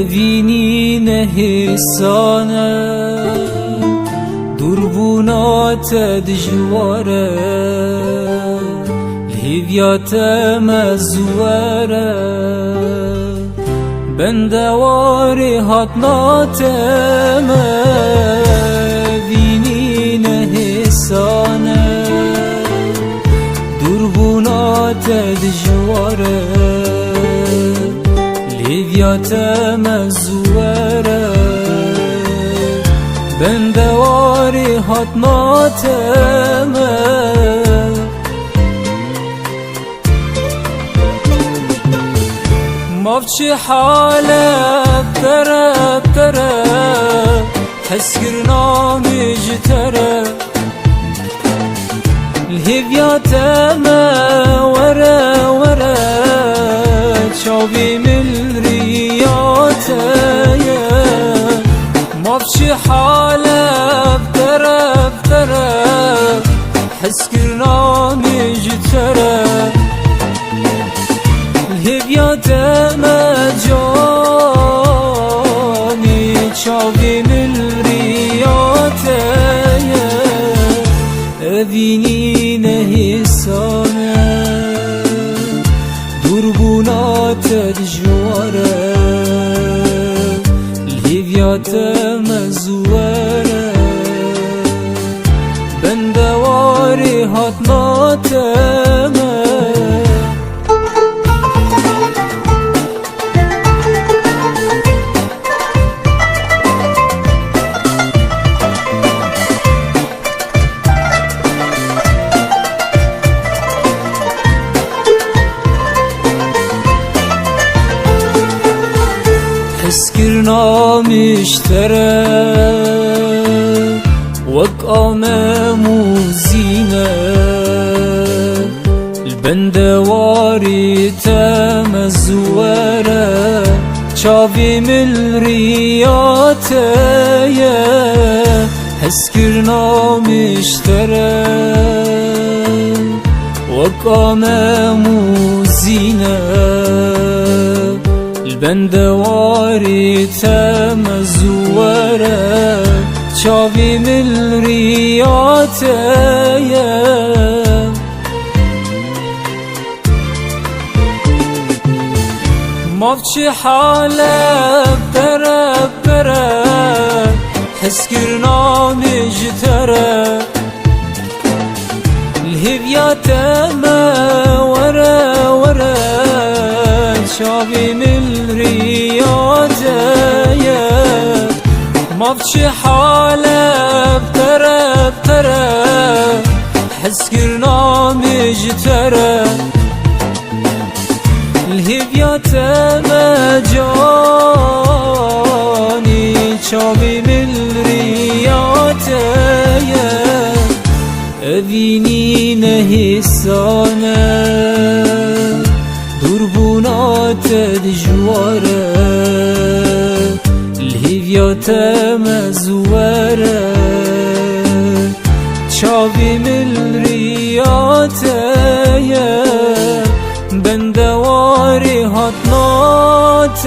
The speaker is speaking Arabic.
evini nehissane durbunate dijware livyate mezware bendewari hatnate evini nehissane durbunate dijware livyate mezware bendewari hatnate مافشي حالة بترى بترى حسكرنا مجترى الهبيات ما ورا ورا شوبي من الريات مافشي حالة بترى بترى حسكرنا مجترى الهبيات ما جاني شاوي من الريات أذيني نهيسانة دربونات الجوارة الهبيات مزوارة بندواري هاتنات حسكرنا مشترى وقامة مزينة البندواري تمزورة شافي من الريات حسكرنا مشترى وقامة مزينة البندواري تمزورة شافي من الريات مافشي حالة بترى بترى حسكرنا مجترى الهبيات ما ورا ورا شافي من الريات مافشي حالة بترى بترى حسكرنا مجترى الهبيات ما جاني شافي من الريات أذيني نهيسانة دربونات دجوارة الهبيات مزوارة شافي من الريات بندواري هاتنات